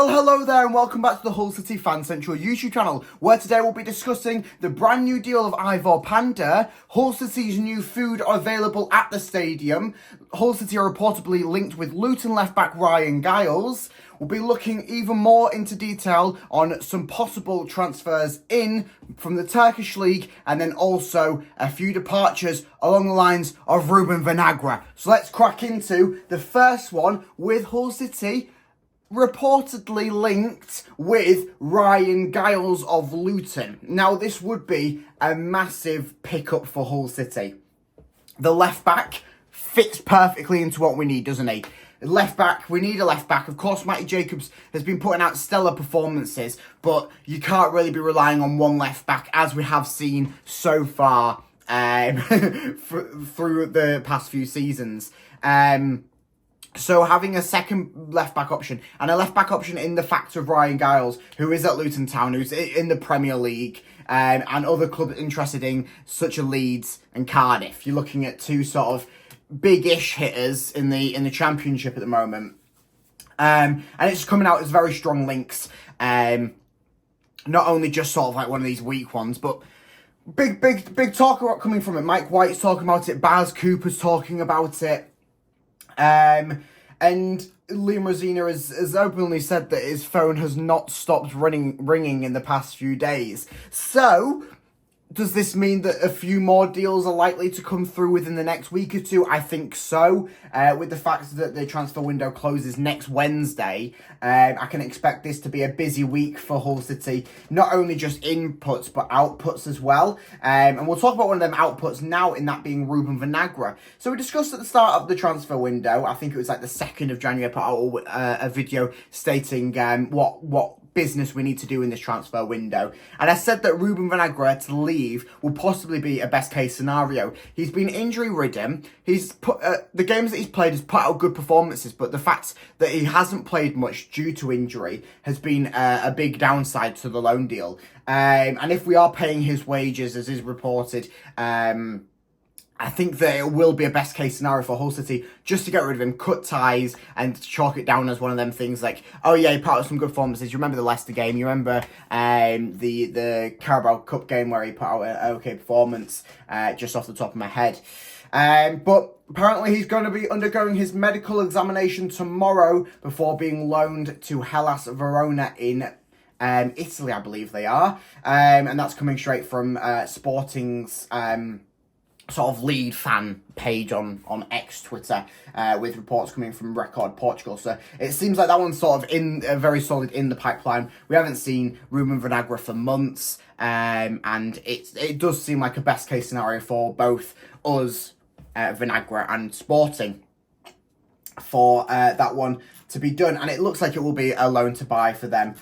Well, hello there and welcome back to the HullCityFanCentral YouTube channel, where today we'll be discussing the brand new deal of Ivor Panda, Hull City's new food available at the stadium, Hull City are reportedly linked with Luton left-back Ryan Giles. We'll be looking even more into detail on some possible transfers in from the Turkish League, and then also a few departures along the lines of Ruben Vinagre. So let's crack into the first one with Hull City reportedly linked with Ryan Giles of Luton. Now, this would be a massive pickup for Hull City. The left-back fits perfectly into what we need, doesn't he? Left-back, we need a left-back. Of course, Matty Jacobs has been putting out stellar performances, but you can't really be relying on one left-back, as we have seen so far through the past few seasons. So having a second left-back option, and a left-back option in the fact of Ryan Giles, who is at Luton Town, who's in the Premier League, and other clubs interested in, such as Leeds and Cardiff. You're looking at two sort of big-ish hitters in the Championship at the moment. And it's coming out as very strong links. Not only just sort of like one of these weak ones, but big talk coming from it. Mike White's talking about it. Baz Cooper's talking about it. And Liam Rosina has openly said that his phone has not stopped ringing in the past few days. So, does this mean that a few more deals are likely to come through within the next week or two? I think so. With the fact that the transfer window closes next Wednesday, I can expect this to be a busy week for Hull City. Not only just inputs, but outputs as well. And we'll talk about one of them outputs now, in that being Ruben Vinagre. So we discussed at the start of the transfer window, I think it was like the 2nd of January, I put out a video stating what business we need to do in this transfer window. And I said that Ruben Vinagre to leave will possibly be a best case scenario. He's been injury ridden. He's put the games that he's played has put out good performances, but the fact that he hasn't played much due to injury has been a big downside to the loan deal. And if we are paying his wages as is reported, I think that it will be a best case scenario for Hull City just to get rid of him, cut ties, and chalk it down as one of them things like, oh yeah, he put out some good performances. You remember the Leicester game? You remember the Carabao Cup game where he put out an okay performance, just off the top of my head. But apparently he's going to be undergoing his medical examination tomorrow before being loaned to Hellas Verona in Italy, I believe they are. And that's coming straight from Sporting's sort of lead fan page on X Twitter, with reports coming from Record Portugal. So it seems like that one's sort of very solid in the pipeline. We haven't seen Ruben Vinagre for months, and it does seem like a best case scenario for both us, Vinagre, and Sporting for that one to be done. And it looks like it will be a loan to buy for them,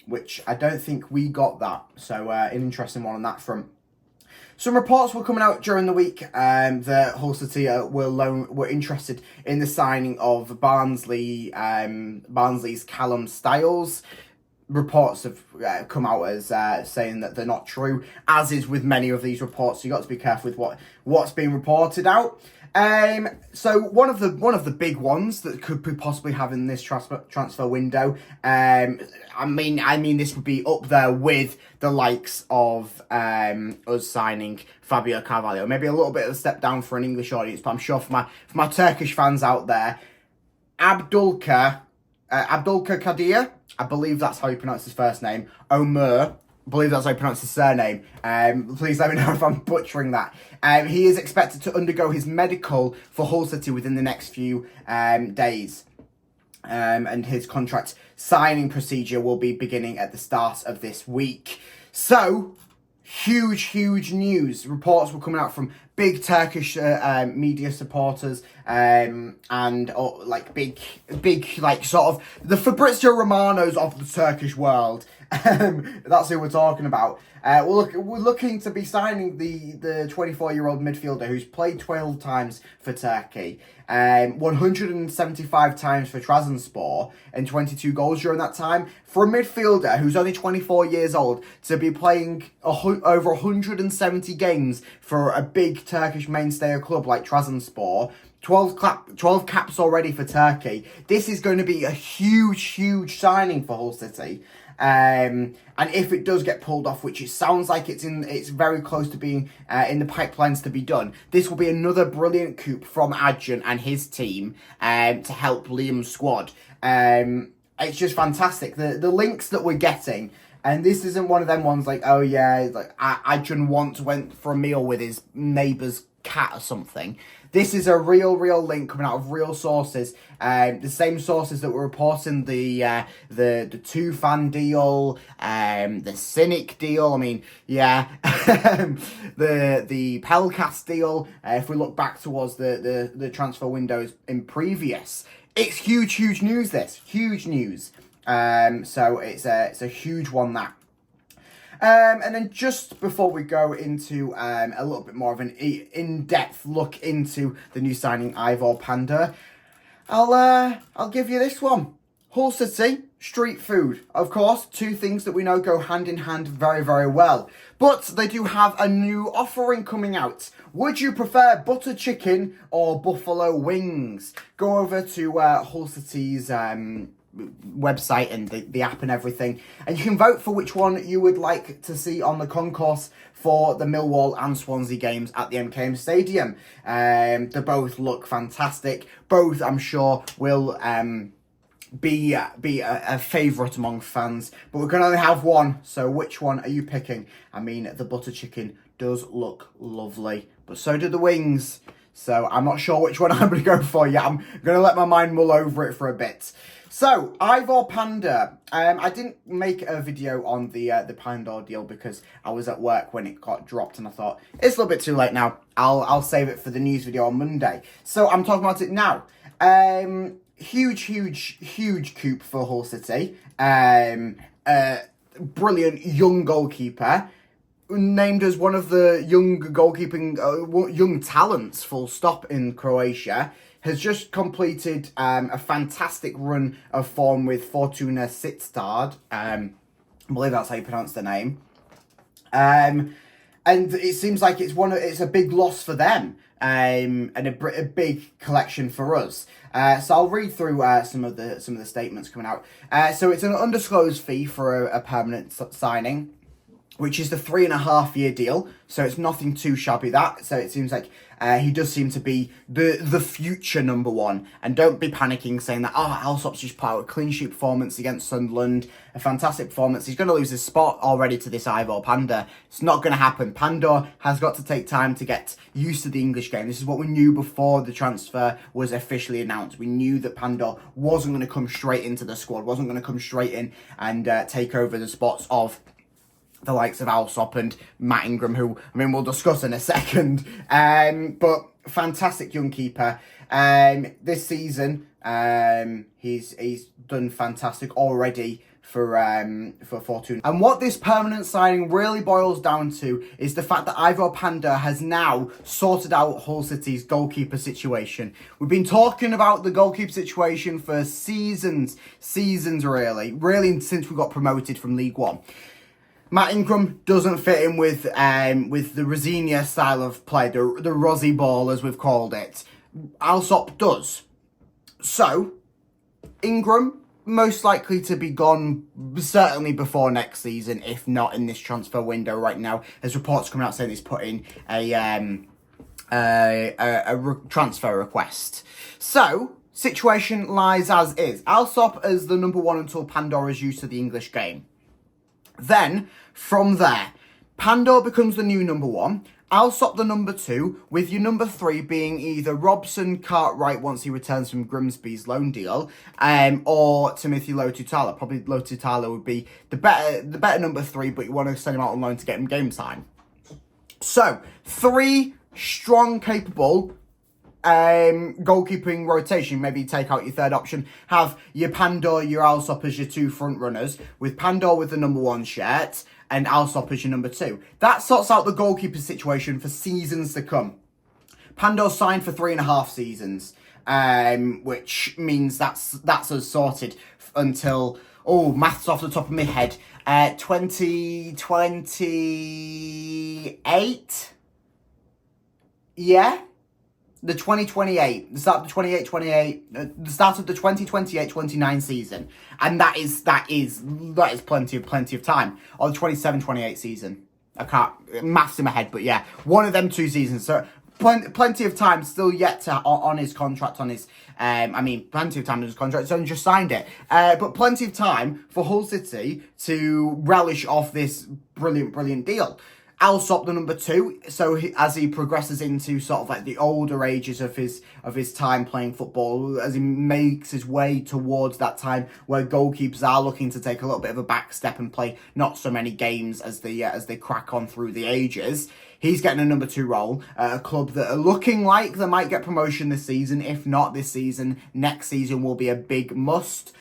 which I don't think we got that. So an interesting one on that front. Some reports were coming out during the week that Hull City were interested in the signing of Barnsley's Callum Styles. Reports have come out as saying that they're not true, as is with many of these reports. So you got to be careful with what's being reported out. So one of the big ones that could be possibly having this transfer window, I mean this would be up there with the likes of us signing Fabio Carvalho. Maybe a little bit of a step down for an English audience, but I'm sure for my Turkish fans out there, Abdülkadir, I believe that's how you pronounce his first name, Ömür, I believe that's how you pronounce his surname. Please let me know if I'm butchering that. He is expected to undergo his medical for Hull City within the next few days. And his contract signing procedure will be beginning at the start of this week. So, huge news. Reports were coming out from big Turkish media supporters, and like big like sort of the Fabrizio Romanos of the Turkish world. That's who we're talking about. We're looking to be signing the 24-year-old midfielder who's played 12 times for Turkey, 175 times for Trabzonspor, and 22 goals during that time. For a midfielder who's only 24 years old to be playing over 170 games for a big Turkish mainstay club like Trabzonspor, 12 caps already for Turkey. This is going to be a huge signing for Hull City. And if it does get pulled off, which it sounds like it's very close to being in the pipelines to be done, this will be another brilliant coup from Adjan and his team to help Liam's squad. It's just fantastic. The links that we're getting, and this isn't one of them ones like, oh yeah, like Adjan once went for a meal with his neighbour's cat or something. This is a real link coming out of real sources. The same sources that were reporting the Tufan deal, the Cynic deal. I mean, yeah, the Pelcast deal. If we look back towards the transfer windows in previous, it's huge news. This huge news. So it's a huge one that. And then just before we go into a little bit more of an in-depth look into the new signing Ivor Panda, I'll give you this one. Hull City, street food. Of course, two things that we know go hand in hand very well. But they do have a new offering coming out. Would you prefer butter chicken or buffalo wings? Go over to Hull City's website and the app and everything, and you can vote for which one you would like to see on the concourse for the Millwall and Swansea games at the MKM Stadium. They both look fantastic. Both, I'm sure, will be a favourite among fans, but we're going to only have one, so which one are you picking? I mean, the butter chicken does look lovely, but so do the wings, so I'm not sure which one I'm going to go for yet. I'm going to let my mind mull over it for a bit. So, Ivor Panda. I didn't make a video on the Panda deal because I was at work when it got dropped, and I thought, it's a little bit too late now. I'll save it for the news video on Monday. So, I'm talking about it now. Huge coup for Hull City. Brilliant young goalkeeper. Named as one of the young talents, full stop, in Croatia. Has just completed a fantastic run of form with Fortuna Sittard. I believe that's how you pronounce the name. And it seems like it's a big loss for them, and a big collection for us. So I'll read through some of the statements coming out. So it's an undisclosed fee for a permanent signing, which is the 3.5-year deal. So it's nothing too shabby that. So it seems like he does seem to be the future number one. And don't be panicking saying that, Alsop's just put out a clean sheet performance against Sunderland. A fantastic performance. He's going to lose his spot already to this Ivor Panda. It's not going to happen. Panda has got to take time to get used to the English game. This is what we knew before the transfer was officially announced. We knew that Panda wasn't going to come straight into the squad. Wasn't going to come straight in and take over the spots of the likes of Alsop and Matt Ingram, who, I mean, we'll discuss in a second. But fantastic young keeper. This season, he's done fantastic already for Fortuna. And what this permanent signing really boils down to is the fact that Ivor Panda has now sorted out Hull City's goalkeeper situation. We've been talking about the goalkeeper situation for seasons really since we got promoted from League One. Matt Ingram doesn't fit in with the Rosinia style of play, the Rossi ball as we've called it. Alsop does. So, Ingram most likely to be gone certainly before next season, if not in this transfer window right now. There's reports coming out saying he's put in a transfer request. So, situation lies as is. Alsop as the number one until Pandora's used to the English game. Then, from there, Pandor becomes the new number one, Alsop the number two, with your number three being either Robson Cartwright once he returns from Grimsby's loan deal, or Timothy Lotutala. Probably Lotutala would be the better number three, but you want to send him out on loan to get him game time. So, three strong, capable goalkeeping rotation. Maybe take out your third option. Have your Pandor, your Alsop as your two front runners, with Pandor with the number one shirt and Alsop as your number two. That sorts out the goalkeeper situation for seasons to come. Pandor signed for 3.5 seasons, which means that's us sorted until, maths off the top of my head, 2028. Yeah. the 2028, the start of the 2028-29 season, and that is plenty of time. Or the 27-28 season. I can't maths in my head, but yeah, one of them 2 seasons. So plenty of time still yet to on his contract. Plenty of time on his contract. He's only just signed it, but plenty of time for Hull City to relish off this brilliant deal. Alsop, the number 2, so as he progresses into sort of like the older ages of his time playing football, as he makes his way towards that time where goalkeepers are looking to take a little bit of a back step and play not so many games as they crack on through the ages, he's getting a number 2 role at a club that are looking like they might get promotion this season. If not this season, next season will be a big must.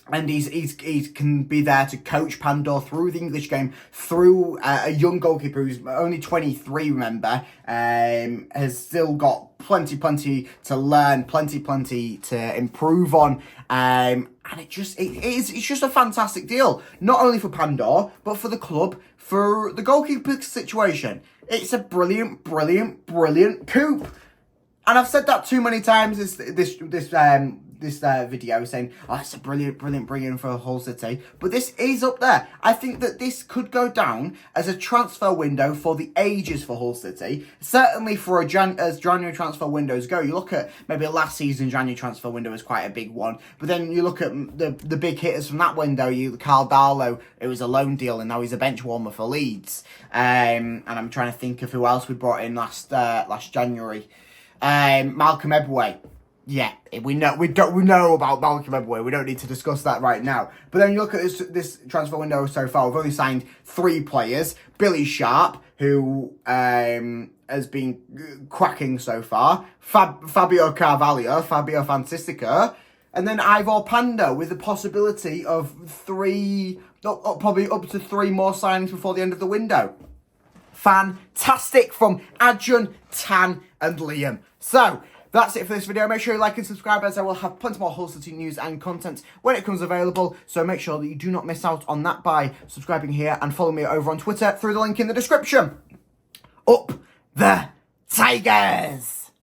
And he can be there to coach Pandor through the English game, through a young goalkeeper who's only 23, remember, has still got plenty to learn, plenty to improve on, and it's just a fantastic deal, not only for Pandor, but for the club, for the goalkeeper situation. It's a brilliant coup. And I've said that too many times this video, saying, oh, it's a brilliant bring-in for Hull City. But this is up there. I think that this could go down as a transfer window for the ages for Hull City. Certainly for as January transfer windows go. You look at maybe last season January transfer window was quite a big one. But then you look at the big hitters from that window. Carl Darlow, it was a loan deal, and now he's a bench warmer for Leeds. And I'm trying to think of who else we brought in last January. Malcolm Eboué. Yeah, we know about Malcolm Eboué. We don't need to discuss that right now. But then you look at this transfer window so far. We've only signed 3 players. Billy Sharp, who has been cracking so far. Fabio Carvalho, Fabio Fantastica. And then Ivor Panda, with the possibility of probably up to 3 more signings before the end of the window. Fantastic from Adjun, Tan and Liam. So, that's it for this video. Make sure you like and subscribe, as I will have plenty more Hull City news and content when it comes available. So make sure that you do not miss out on that by subscribing here and follow me over on Twitter through the link in the description. Up the Tigers!